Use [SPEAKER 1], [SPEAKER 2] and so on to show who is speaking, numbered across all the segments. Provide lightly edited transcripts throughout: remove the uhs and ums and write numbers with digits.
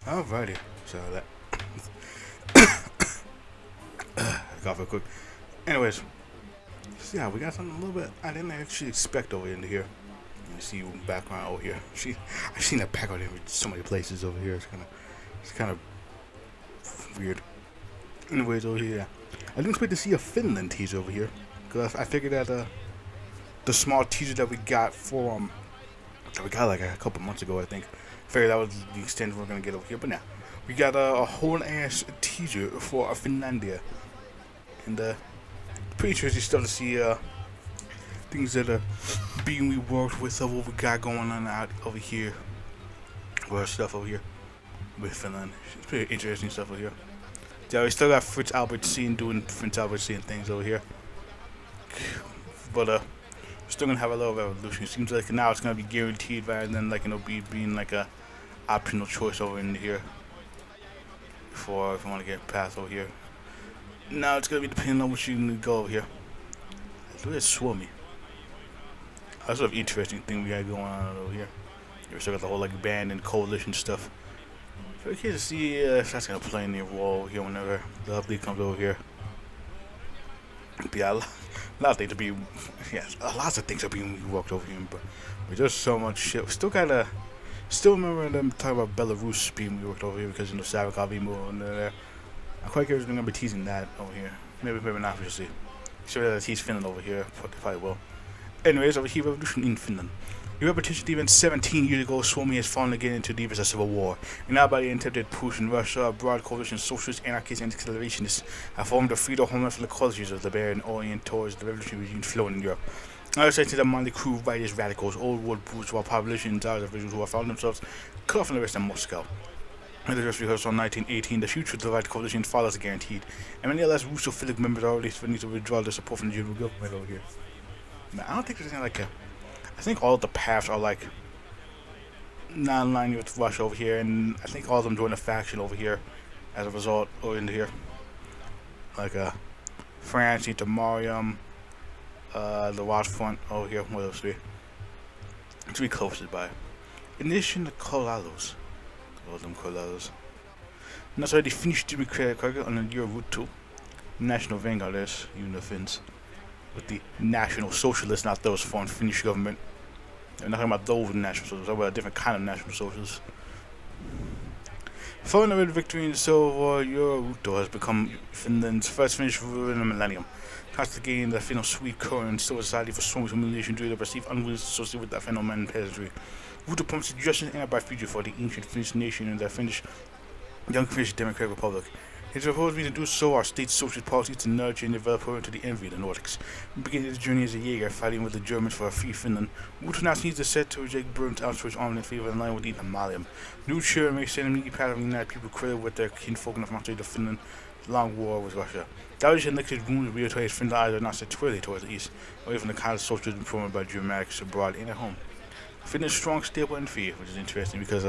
[SPEAKER 1] Alrighty, so that got real quick. Anyways, so yeah, we got something a little bit I didn't actually expect over into here. You see you background over here. I've seen that background in so many places over here. It's kind of weird. Anyways, over here, I didn't expect to see a Finland teaser over here, because I figured that the small teaser that we got that we got like a couple months ago, I think, figured that was the extent we're gonna get over here. But now we got a whole ass teaser for Finlandia, and pretty interesting stuff to see. Things that are being reworked with what we got going on out over here. Well, stuff over here with Finland. It's pretty interesting stuff over here. Yeah, we still got Fritz Albert scene doing Fritz Albert scene things over here. But we're still gonna have a little revolution. It seems like now it's gonna be guaranteed rather than like being like a optional choice over in here. For if you want to get past over here. Now it's gonna be depending on what you can go over here. Look at Swami. That's sort of interesting thing we got going on over here. We still got the whole like band and coalition stuff. So we're curious to see if that's gonna play any role over here whenever the update comes over here. But yeah, a lot of things are being, lots of things are being worked over here, but there's just so much shit. We still remember them talking about Belarus being worked over here because Savakov being moved over there. I'm quite curious if they're gonna be teasing that over here. Maybe not. We'll see. Sure that he's Finland over here. Probably will. Anyways, over here, revolution in Finland. The repetition event 17 years ago, Suomi has fallen again into deep as a civil war. And now by the attempted push in Russia, a broad coalition of socialists, anarchists, and accelerationists have formed a freedom homeland for the colleges of the Bavarian Orient towards the revolutionary regime flowing in Europe. Now it's to the Motley Crew, writers, radicals, old world bourgeois populations, and individuals who have found themselves cut off from the rest of Moscow. With the just rehearsal in 1918, the future of the right coalition follows guaranteed, and many less Russophilic members are already threatening to withdraw their support from the German government over here. Now, I don't think there's anything like a. I think all of the paths are like not aligning with Russia over here, and I think all of them join a faction over here as a result over into here. Like France, Intermarium, the Watch Front over here, one of those three. Three closest by. In addition to Colados. All them Colados. And that's why they finished the record on the Euro Route 2. National Vanguard is, even the Finns. With the National Socialists, not those foreign Finnish government. I'm not talking about those national socialists, I'm talking about a different kind of national socialists. Following the victory in the Civil War, Euro Route has become Finland's first Finnish ruler in a millennium. Constantly the Finno sweet current and civil society for so much humiliation due to the perceived unwillingness associated with the Finno men and peasantry. Ruto promised suggestions and a bright future for the ancient Finnish nation and the young Finnish Democratic Republic. His proposed means to do so are state socialist policies to nurture and develop her into the envy of the Nordics. Beginning his journey as a Jaeger, fighting with the Germans for a free Finland, Ruto now sees the set to reject burnt out Swiss army in favor of line with the Amalium. New chair makes the enemy path of United people credited with their kinfolk and the Finland long war with Russia. Dowdish and Nixon's wounds reiterate Finland's eyes are not set squarely towards the east, away from the kind of socialism promoted by Germanics abroad and at home. Finland is strong, stable, and free, which is interesting because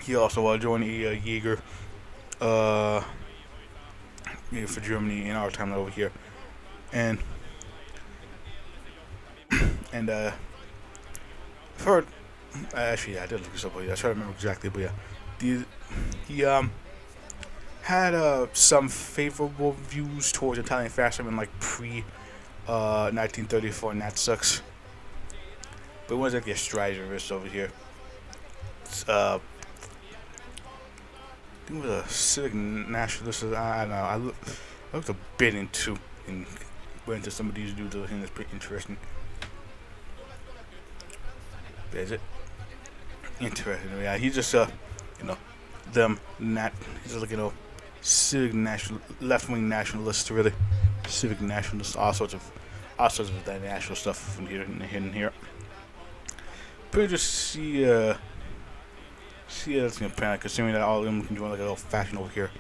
[SPEAKER 1] he also joined a Jaeger for Germany in our time over here, and I've heard actually I did look this up, but I try to remember exactly, but yeah, he had some favorable views towards Italian fascism like pre 1934, and that sucks. But it was like a striderist over here. I think it was a civic nationalist. I don't know. I looked a bit into and went into some of these dudes over here. That's pretty interesting. Is it interesting? Yeah, he's just he's just like civic national, left-wing nationalists, really. Civic nationalists, all sorts of that national stuff from here and here. Pretty just see that's gonna panic, considering that all of them can join like a little faction over here.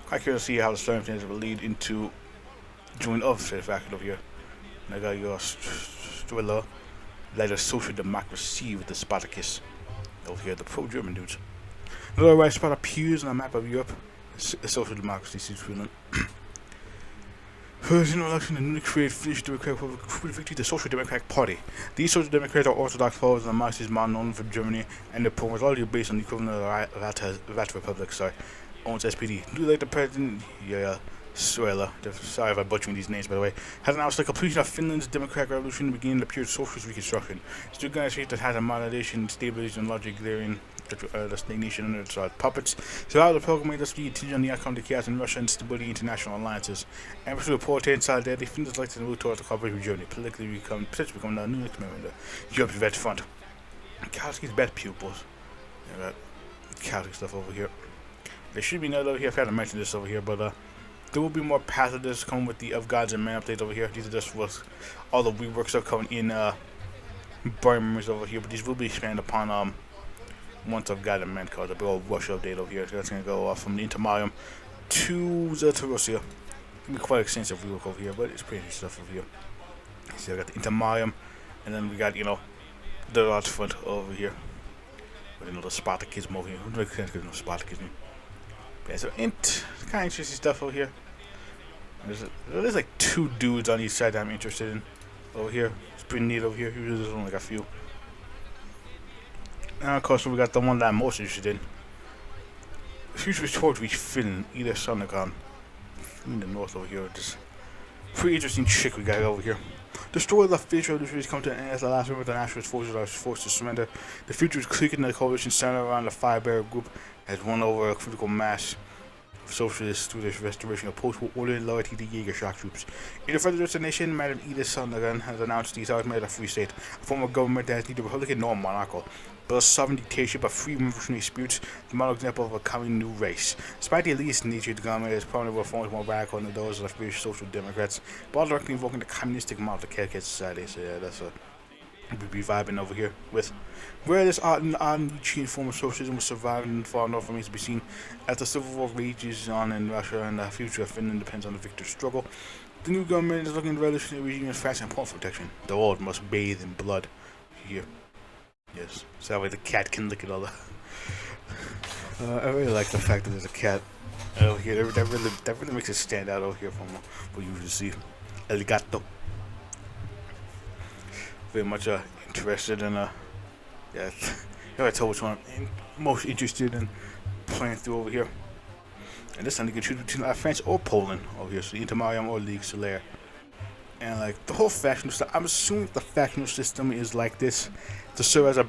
[SPEAKER 1] Quite curious to see how the circumstances will lead into joining other faction over here. And I got your Strilla, later social democracy with the Spartacus over here, the pro-German dudes. The lower right spot appears on a map of Europe. The social democracy sees Finland. Presidential election, the newly created Finnish Democratic Republic proved victory the Social Democratic Party. These Social Democrats are orthodox followers of the Marxist model known for Germany, and their program is largely based on the equivalent of the Rat Republic, owns SPD. Do you like the president? Yeah, Suela, sorry if I'm butchering these names by the way, has announced the completion of Finland's democratic revolution and beginning the period of socialist reconstruction. It's the organization that has a modernization, stabilization, and logic glaring the stagnation under its puppets. So how the program made us be attention on the outcome of the chaos in Russia and stability international alliances. And pursue a poetry solidarity, Finland is likely to move towards the cooperation with Germany, potentially become the new member of the Europe's red front. Kalski's best pupils. Yeah, that Kalski stuff over here. There should be another over here, I forgot to mention this over here, but there will be more passages coming with the Of Gods and Men updates over here. These are just what's all the rework stuff coming in Burmers over here, but these will be expanded upon once Of God and Men cause a big old rush update over here. So that's gonna go from the Intermarium to Russia. It's gonna be quite extensive rework over here, but it's pretty stuff over here. So I got the Intermarium, and then we got, the large front over here. With the Spartakism over here. It makes sense because Spartakism. Yeah, so kind of interesting stuff over here. There's like two dudes on each side that I'm interested in over here. It's pretty neat over here. Usually there's only like a few. And of course we got the one that I'm most interested in. Future towards reach Finland, either Sonnegan in the north over here. Just pretty interesting chick we got over here. The story of the Finnish revolution has come to an end as the last member of the nationalist forces are forced to surrender. The future is clear in the coalition centered around the Five-Bearer group has won over a critical mass of socialists through the restoration of post-war order and loyalty to Jaeger shock troops. In the further destination, Madam Edith Sonnegan has announced the South made a free state, a form of government that has neither republican nor monarchical, but a sovereign dictatorship of free revolutionary spirits, the model example of a coming new race. Despite the elitist nature of the government, its prominent reforms more radical than those of the Finnish social democrats, but all directly invoking the communistic model of the Catholic society. So yeah, that's a be vibing over here with. Where this odd Nietzschean form of socialism was surviving and far north remains to be seen as the civil war rages on in Russia and the future of Finland depends on the victor's struggle. The new government is looking at the revolutionary regime as fast and porn protection. The world must bathe in blood. Here. Yes. So that way the cat can lick it all up. I really like the fact that there's a cat over here. That really makes it stand out over here from what you usually see. El gato. Very much interested in yeah, I tell which one I'm most interested in playing through over here. And this time you can choose between France or Poland over here, so the Intermarium or League Solaire. And like the whole factional system, I'm assuming the factional system is like this to serve as a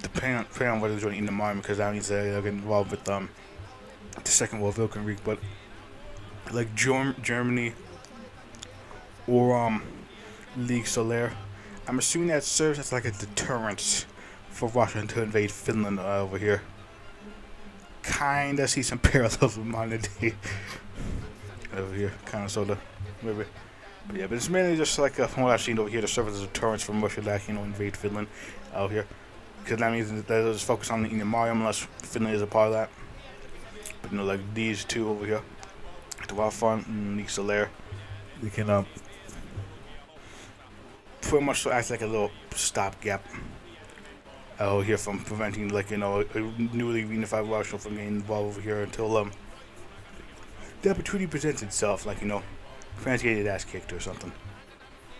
[SPEAKER 1] depending on whether they're joining Intermarium, because that means they'll get involved with the Second World Wilkenrieg, but like Germany or League Solaire, I'm assuming that serves as like a deterrent for Russia to invade Finland over here. Kinda see some parallels with modern day over here, kinda sorta, maybe. But yeah, but it's mainly just like from what I've seen over here to serve as a deterrent from Russia that invade Finland out here. Because that means that they'll just focus on the Intermarium unless Finland is a part of that. But like these two over here, the Wild Front and League Solaire, they can pretty much so act like a little stopgap out here from preventing a newly reunified Russia from getting involved over here until the opportunity presents itself, like France getting ass kicked or something.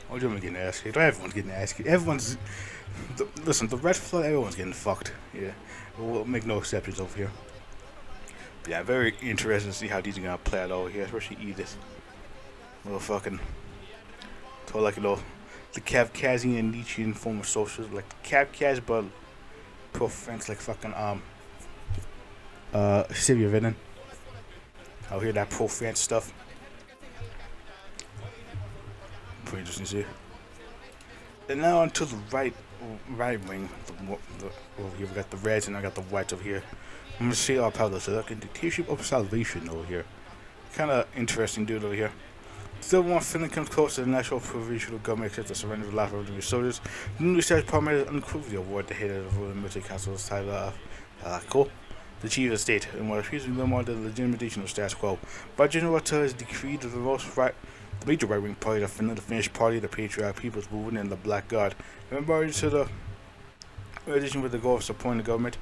[SPEAKER 1] Or Germany getting ass kicked. Or everyone's getting ass kicked. Listen, the Red Flood, everyone's getting fucked. Yeah, we'll make no exceptions over here. But yeah, very interesting to see how these are gonna play out over here, especially Edith. Little fucking, so the Kavkazian and Nietzschean form of socialism, like Kavkaz, but pro-France, like fucking Syria Vinin. Out here, that pro-France stuff. Pretty interesting to see. And now onto the right wing. Over here we got the reds and I got the whites over here. I'm gonna see our powder. So like a dictatorship of salvation over here. Kind of interesting dude over here. Still, when Finland comes close to the national provisional government accepts the surrender of the last revolutionary soldiers, the newly established parliament is unequivocally award the head of the ruling military council title Cool, the chief of state, and what appears to be no more than the legitimation of status quo. By General Attila has decreed that the major right-wing party of Finland, the Finnish Party, the Patriotic People's Movement, and the Black Guard, have embarked to the In addition, with the goal of supporting the government,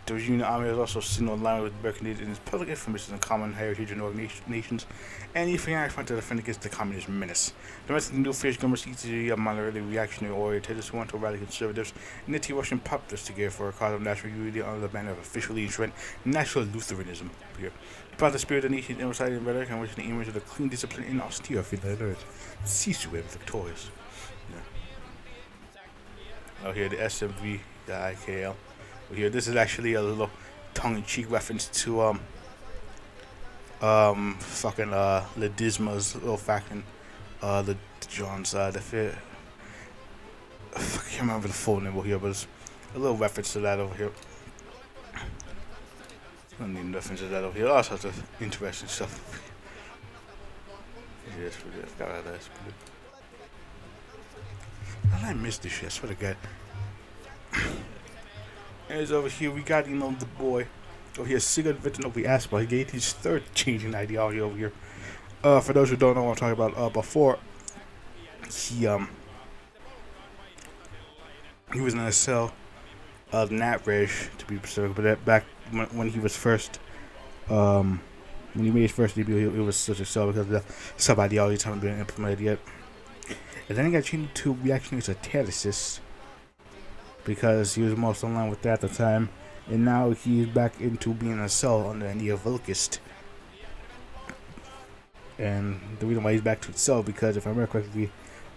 [SPEAKER 1] the Union Army is also seen aligned with American needs in its public information and common heritage and organizations, and the Finland front to defend against the communist menace. Domestic new Finnish government seeks to be a moderately reactionary oriented, one to rally conservatives and anti-Russian populists together for a cause of national unity under the banner of officially enshrined national Lutheranism. Here, about the spirit of the nation, emphasized in rhetoric and which the image of the clean discipline and austere Finland cease to be victorious. Yeah. Oh, here the SMV, the IKL. Here, this is actually a little tongue-in-cheek reference to fucking Ledisma's little faction, the John's the fit. I can't remember the full name over here, but it's a little reference to that over here. I don't need reference to that over here. All sorts of interesting stuff. Yes, I forgot about that. I missed this shit. I swear to God. And over here, we got, the boy over here, Sigurd Witten over Asper. He gave his third changing ideology over here. For those who don't know what I'm talking about, before he was in a cell, Nat Rage to be specific, but that back when he was first, when he made his first debut, it was such a cell because the sub ideologies haven't been implemented yet. And then he got changed to reactionary satiricist, because he was most online with that at the time, and now he's back into being a cell under an Volkist. And the reason why he's back to the cell, because if I remember correctly,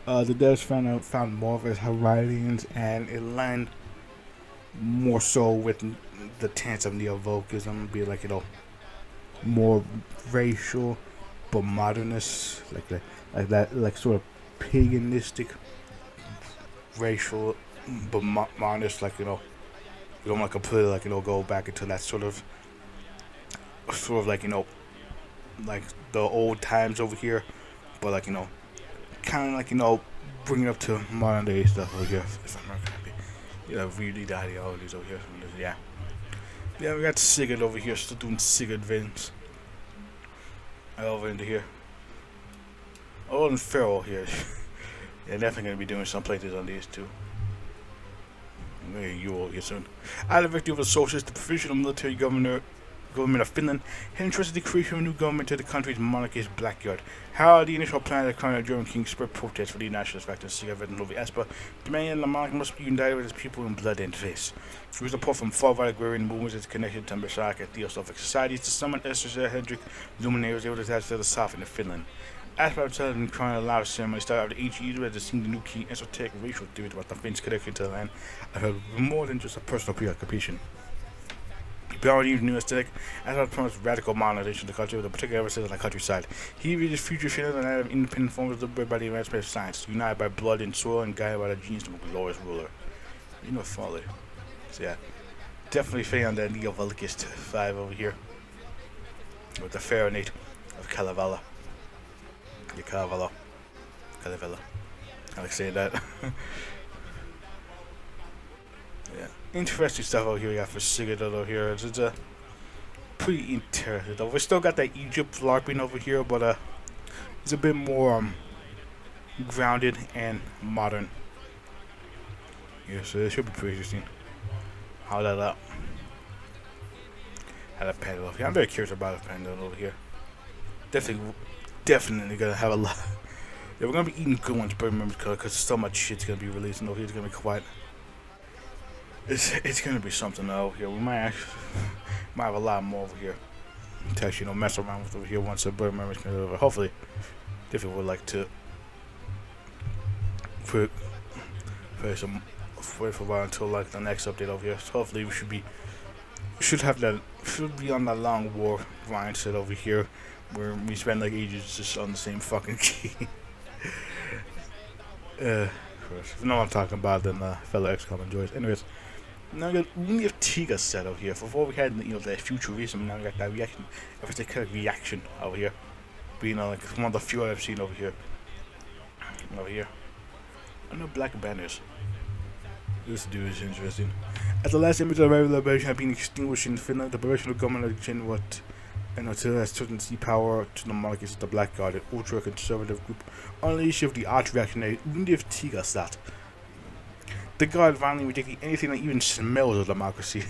[SPEAKER 1] the devs found more of his writings, and it aligned more so with the tenets of neo-Volkism, be like, more racial but modernist, like that sort of paganistic racial but modernist, you don't want to completely go back into that sort of like the old times over here, but kind of bring it up to modern day stuff over here, if I'm not happy. Really the ideologies over here. Yeah, we got Sigurd over here still doing Sigurd Vins over into here. Oh, and Pharaoh here. Yeah, definitely gonna be doing some places on these too. You will here soon. Out of victory of the socialist, the provisional military government of Finland had entrusted the creation of a new government to the country's monarchist backyard. However, the initial plan of the crown of the German king spread protests for the nationalist factor Sigurd and Novi Espa, demanding the monarch must be united with his people in blood and face. There was support from far-right agrarian movements as connected to Masonic and Theosophic societies to summon Esther Hendrik luminaries able to attach to the south into Finland. Asper himself and crown allowed a ceremony started after each year to see the new king esoteric racial theories about the Finns' connection to the land and had more than just a personal preoccupation. Beyond even new aesthetic, Asper promised radical modernization of the country with a particular emphasis on the countryside. He viewed his future Finland and that of independent forms liberated by the advancement of science, united by blood and soil and guided by the genius of a glorious ruler. Folly. So yeah, definitely fitting on that neo-Volkist 5 over here with the Fahrenheit of Kalevala. Kalevala. I like saying that. Yeah, interesting stuff over here we got for Sigurd over here. It's a pretty interesting though. We still got that Egypt LARPing over here, but it's a bit more grounded and modern. Yeah, so it should be pretty interesting. How that up? How that panel over here. I'm very curious about the panel over here. Definitely gonna have a lot. Yeah, we're gonna be eating good ones, but remember, because so much shit's gonna be released over here. It's gonna be quiet. It's gonna be something over here. We might have a lot more over here to actually mess around with over here once the bird memories come over. Hopefully, definitely would like to put some wait for a while until the next update over here. So hopefully we should be on that long war mindset over here, where we spend ages just on the same fucking key. If you know what I'm talking about, then fellow XCOM enjoys. Anyways, now we got Rune of Tiga set over here. Before we had the futurism, now we got that reaction, reaction over here, being like one of the few I've seen over here. And the black banners. This dude is interesting. As the last image of the liberation had been extinguished in Finland, the provisional government of General until has certain sea power to the monarchists of the Black Guard, an ultra-conservative group on the issue of the arch-reactionary Rune of Tigasat. The god violently rejecting anything that even smells of democracy.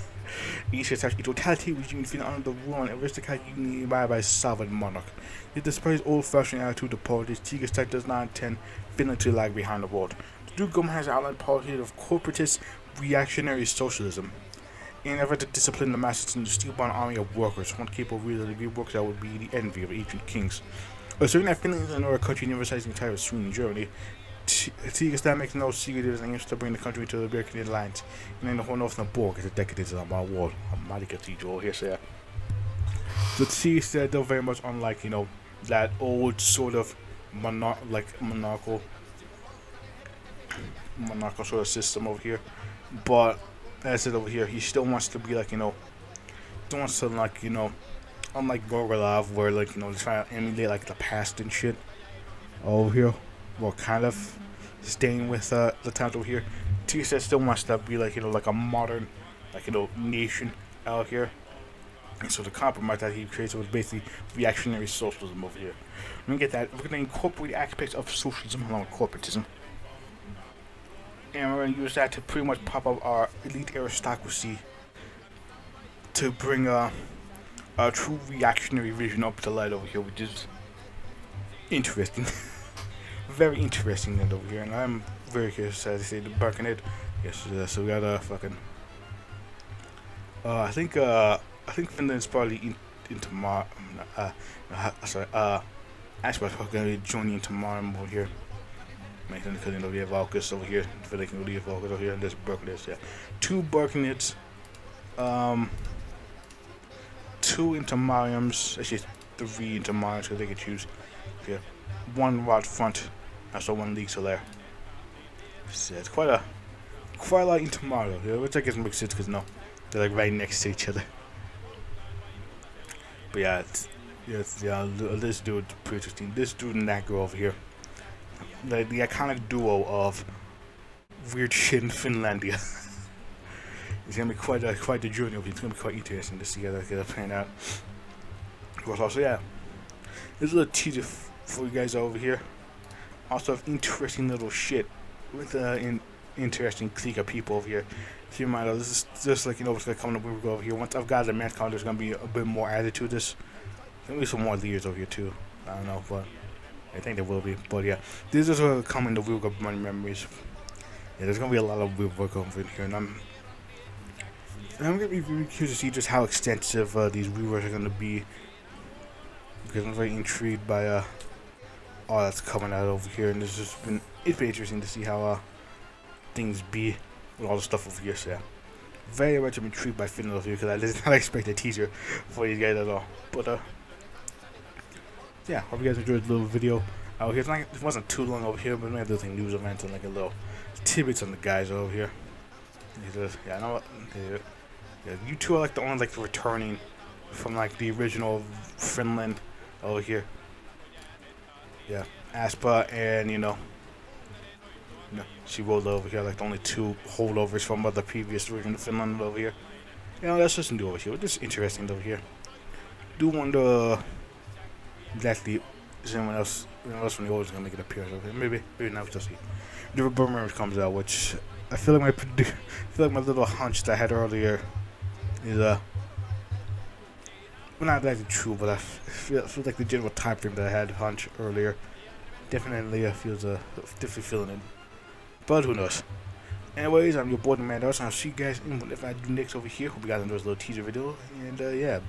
[SPEAKER 1] Each attached a totality regime Finland under the rule and aristocratic unity by sovereign monarch. Yet despite his old-fashioned attitude to politics, Tigerstadt does not intend Finland to lag behind the world. The new government has outlined policies of corporatist reactionary socialism in an effort to discipline the masses into a steel-bound army of workers, one capable of really reworks that would be the envy of ancient kings. Asserting that Finland is another country never the entire of Sweden and Germany, Tigerstadt makes no secret of his aims to bring the country to the American lines, and then the whole northern border is a decadence of our world. A mighty cathedral here, so yeah. So Tigerstadt, though, very much unlike, you know, that old sort of monarchical sort of system over here. But as I said over here, he still wants to be like, you know, still wants to like, you know, unlike Gorgolov, where like, you know, they're trying to emulate like the past and shit over here. Well, kind of staying with the times over here. Tigerstadt still wants to be like, you know, like a modern, like, you know, nation out here. And so the compromise that he creates was basically reactionary socialism over here. We're gonna get that. We're gonna incorporate aspects of socialism along with corporatism, and we're gonna use that to pretty much pop up our elite aristocracy to bring a true reactionary vision up to light over here, which is interesting. Very interesting then over here, and I'm very curious to say the back in it. Yes, so we got a fucking. I think Finland's probably in tomorrow. Sorry. Actually, I'm gonna be joining tomorrow over here. Making because you know we have Valkus over here. Feel like we leave Valkus over here, and there's Berknets. Yeah, 2 Berknets. 2 Intermariums. Actually, 3 Intermariums because they can choose. Yeah, 1 Rod Front. Also 1 League Solaire. So it's quite a lot in tomorrow, yeah, which I guess makes sense because no, they're like right next to each other. But yeah, this dude's pretty interesting. This dude and that girl over here, the iconic duo of weird shit in Finlandia. It's gonna be quite the journey over here. It's gonna be quite interesting to see how that's gonna pan out. But also, yeah, there's a little teaser for you guys over here. Also, interesting little shit with an interesting clique of people over here. Keep in mind, this is just like, you know, what's gonna come up when we go over here. Once I've got the match count, there's gonna be a bit more added to this. There'll be some more leaders over here too. I don't know, but I think there will be. But yeah, this is gonna come in the real good money memories. Yeah, there's gonna be a lot of real work over here, and I'm gonna be really curious to see just how extensive these reworks are gonna be, because I'm very intrigued by all that's coming out over here, and it's been interesting to see how things be with all the stuff over here. So yeah, very much I'm intrigued by Finland over here because I did not expect a teaser for these guys at all. But yeah, hope you guys enjoyed the little video out here. It wasn't too long over here, but we have little news events and like a little tidbits on the guys over here. Yeah, I know what. Yeah, you two are like the ones like returning from like the original Finland over here. Yeah, Aspa and you know, she rolled over here like the only 2 holdovers from the previous version of Finland over here. You know, that's just new over here. It's just interesting over here. Do wonder exactly is anyone else from the old is gonna make an appearance over here. Maybe not. We'll see. The Burmers comes out, which I feel like my little hunch that I had earlier is well, not exactly true, but I feel like the general time frame that I had hunch earlier definitely definitely feeling it. But who knows? Anyways, I'm your boy, the man, and I'll see you guys in whatever I do next over here. Hope you guys enjoy this little teaser video, and yeah.